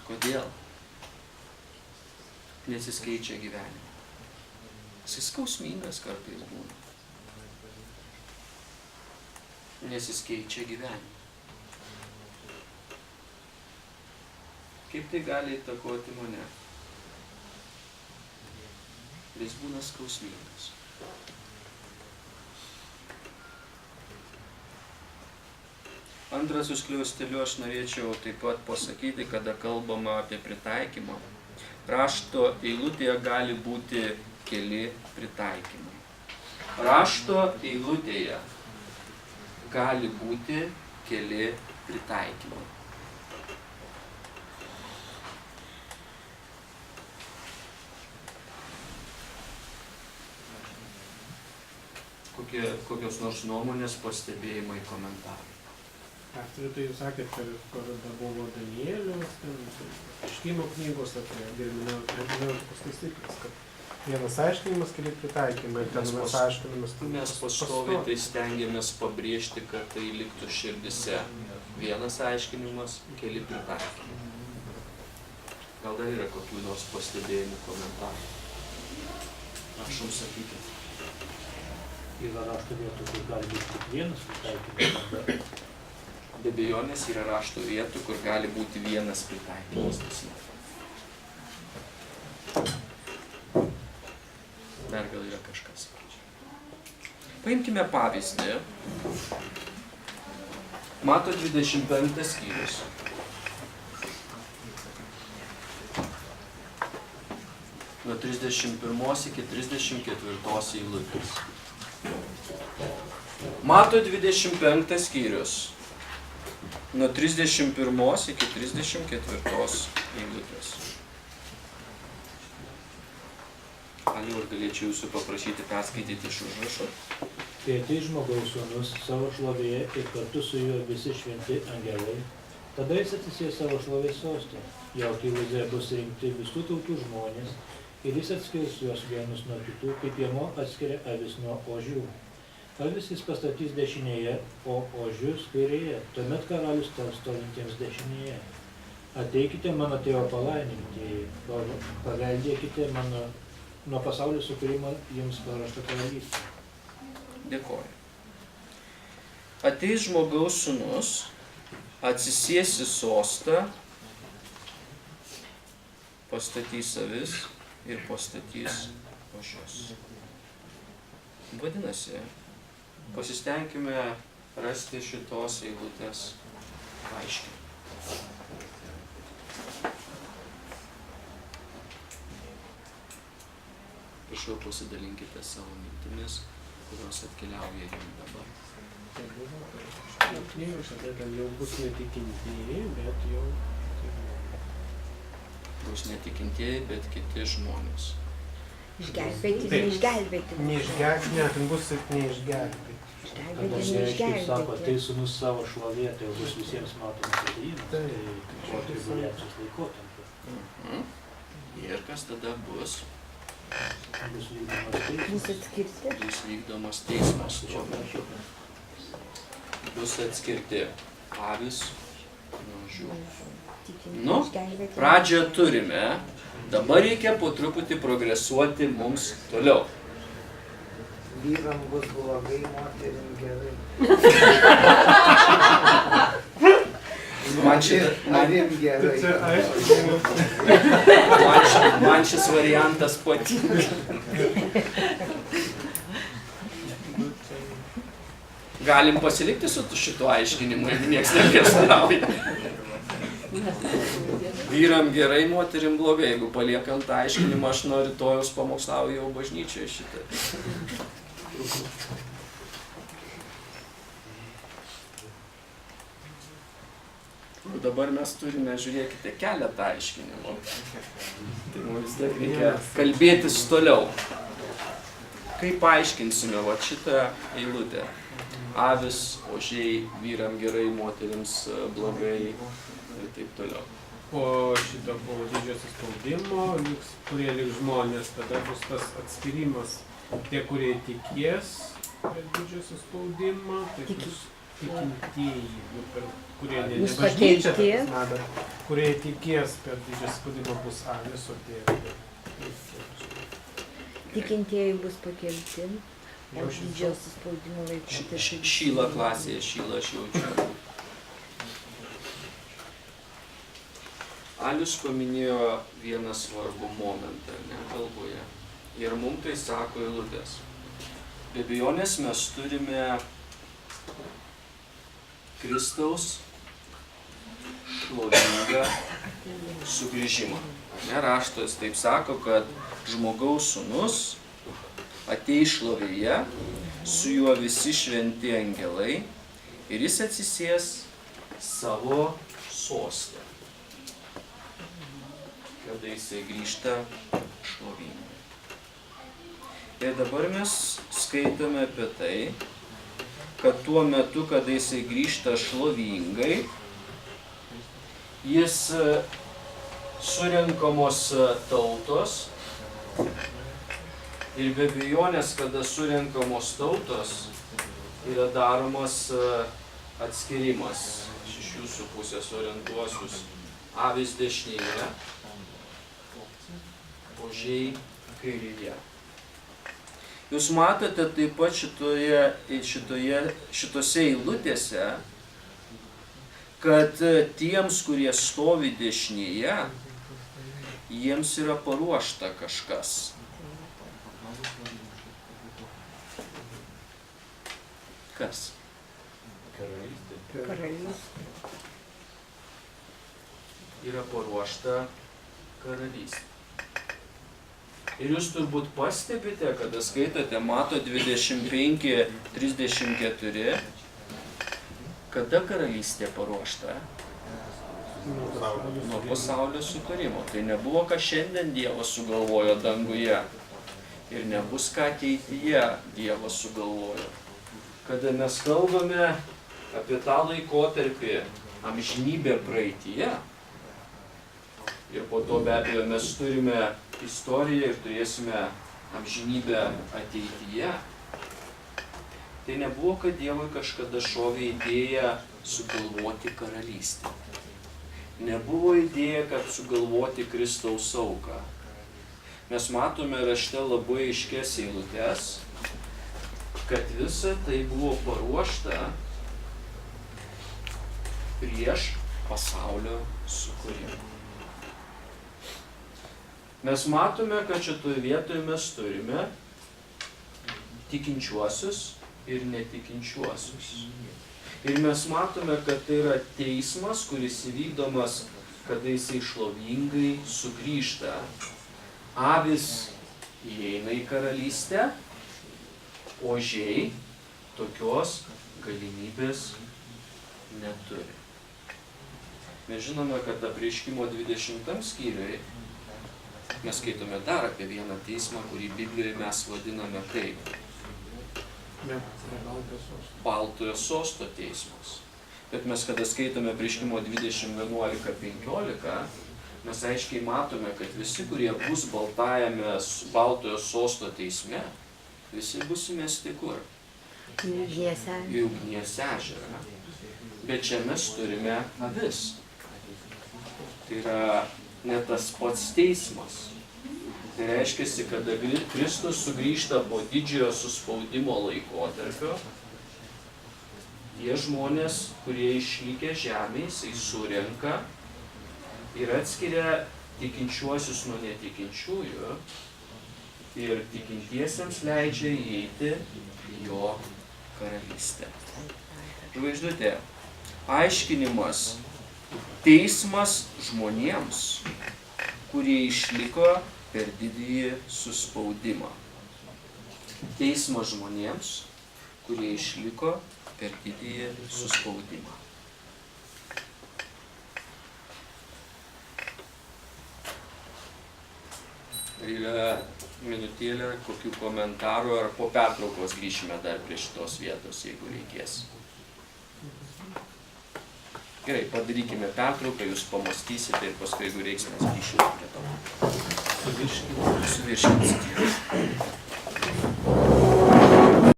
Kodėl? Nes jis keičia gyvenimą. Jis skausmingas kartais būna. Nes jis keičia gyvenimą. Kaip tai gali įtakoti mane? Jis būna skausmingas. Antras skliausteliu aš norėčiau taip pat pasakyti, kada kalbama apie pritaikymą. Rašto eilutėje gali būti keli pritaikymai. Rašto eilutėje gali būti keli pritaikymai. Kokios nors nuomonės, pastebėjimai, komentarai. Aktorių, tai jūs sakėte, kad buvo Danielius, aiškimo knygos apie hermeneutikos taisyklės, kad vienas aiškinimas, keli pritaikymai, ir ten mes aiškinimas. Mes pastoviai tai stengiamės pabrėžti, kad tai liktų širdise. Vienas aiškinimas, keli pritaikymai. Gal dar yra kokių nors pastebėjimų, komentarų? Prašom sakyti. Yra rašto vietų, kur gali būti tik vienas pritaikymas. Be abejonės yra rašto vietų, kur gali būti vienas pritaikymas. Dar gal yra kažkas. Paimkime pavyzdį. Mato 25 skyrius. Nuo 31 iki 34 eilutės. Mato 25 skyrius. Nuo 31 iki 34 eilutės. Aliu, ar galėčiau jūsų paprašyti perskaityti iš užrašo? Tai ateis žmogaus sūnus savo šlovėje ir kartu su juo visi šventi angelai. Tada jis atsisės savo šlovės sostą. Jo akivaizdoje bus rinkti visų tautų žmonės ir jis atskirs juos vienus nuo kitų, kaip piemo atskiria avis nuo ožių. Avis jis pastatys dešinėje, o ožius kairėje. Tuomet karalius taps stovintiems dešinėje. Ateikite mano tėvo palaiminti, paveldėkite mano nuo pasaulio sukūrimo jums paruoštą karalystę. Dėkoju. Ateis žmogaus sūnus, atsisės į sostą, pastatys avis ir pastatys ožius. Vadinasi, pasistengime rasti šitos eilutės aiškinimą. Prašau, pasidalinkite savo mintimis, kurios atkeliauja jums dabar. Tada jau bus netikintieji, bet jau... Bus netikintieji, bet kiti žmonės. Išgelbėti, neišgelbėti. Neišgelbėti, ne, tai bus ir neišgelbėti. Tada reiškia, sako, tai sūnus savo šlovėje, tai bus visiems matomas atėjimas, tai po tribulacijos laikotarpio. Ir kas tada bus? Bus vykdomas teismas. Bus atskirti. Bus vykdomas teismas tuo metu. Bus atskirti avis nuo ožių. Nu, pradžią turime, dabar reikia po truputį progresuoti mums toliau. Vyram bus blogai, moterim gerai. Man šis variantas patinka. Galim pasilikti su šituo aiškinimu, jeigu nieks neprieštarauja. Vyram gerai, moterim blogai. Jeigu paliekam tą aiškinimą, aš nuo rytojaus pamokslauju jau bažnyčioje šitą. Dabar mes turime, žiūrėkite, keletą aiškinimų. Tai mums vis tiek reikia kalbėtis toliau. Kaip paaiškinsime va šitą eilutę? Avis, ožiai, vyram gerai, moterims blogai ir taip toliau. Po šito didžiosios spaudimo, kurie liks žmonės, tada bus tas atskirimas. Tie, kurie tikės didžiosios spaudimo, tai bus tikintieji, kurie bus pakelti. kurie tikės per didžią spaudimą bus avis, o tie Tikintieji bus pakelti, o Jau šis- didžiausias spaudimo laikotarpis. Šyla klasėje, šyla aš jaučiu. Alius paminėjo vieną svarbų momentą, ne, kalboje. Ir mums tai sako eilutės. Be abejonės mes turime Kristaus šlovingą sugrįžimą. Ne, raštas taip sako, kad žmogaus sūnus ateis šlovėje, su juo visi šventi angelai ir jis atsisės savo sostę, kada jisai grįžta šlovingai. Ir dabar mes skaitome apie tai, kad tuo metu, kada jisai grįžta šlovingai, jis surenkamos tautos ir be abejonės, kada surenkamos tautos, yra daromas atskirimas. Iš jūsų pusės orientuosius avis dešinėje, ožiai kairėje. Jūs matote taip pat šitose eilutėse, kad tiems, kurie stovi dešinėje, jiems yra paruošta kažkas. Kas? Karalystė. Yra paruošta karalystė. Ir jūs turbūt pastebite, kada skaitote, mato 25-34, kada karalystė paruošta? Nuo pasaulio sukūrimo. Tai nebuvo, ką šiandien Dievas sugalvojo danguje. Ir nebus, ką ateityje Dievas sugalvojo. Kada mes kalbame apie tą laikotarpį amžinybę praeityje, ir po to be abejo mes turime istoriją ir turėsime amžinybę ateityje, tai nebuvo, kad Dievui kažkada šovė idėja sugalvoti karalystę. Nebuvo idėja, kad sugalvoti Kristaus auką. Mes matome rašte labai aiškias eilutes, kad visa tai buvo paruošta prieš pasaulio sukūrimą. Mes matome, kad šitoje vietoje mes turime tikinčiuosius ir netikinčiuosius. Ir mes matome, kad tai yra teismas, kuris įvykdomas, kada jisai šlovingai sugrįžta. Avis įeina į karalystę, ožiai tokios galimybės neturi. Mes žinome, kad Apreiškimo 20 skyriuje mes skaitome dar apie vieną teismą, kurį Biblijoje mes vadiname kaip Baltojo sosto teismas. Bet mes, kada skaitome Apreiškimo 20:11-15, mes aiškiai matome, kad visi, kurie bus Baltojo sosto teisme, visi bus įmesti kur? Į ugnies ežerą. Bet čia mes turime avis. Tai yra ne tas pats teismas. Tai reiškia, kada Kristus sugrįžta po didžiojo suspaudimo laikotarpio, tie žmonės, kurie išlikę žemėje, jisai surenka ir atskiria tikinčiuosius nuo netikinčiųjų ir tikintiesiems leidžia įeiti į jo karalystę. Žvaigždutė, aiškinimas, teismas žmonėms, kurie išliko per didįjį suspaudimą. Teismas žmonėms, kurie išliko per didįjį suspaudimą. Yra minutėlė, kokių komentarų, ar po pertraukos grįšime dar prie šitos vietos, jeigu reikės. Gerai, padarykime pertrauką, jūs pamastysite ir paskui, jeigu reiks, mes grįšime prie to. Suvirškinsite.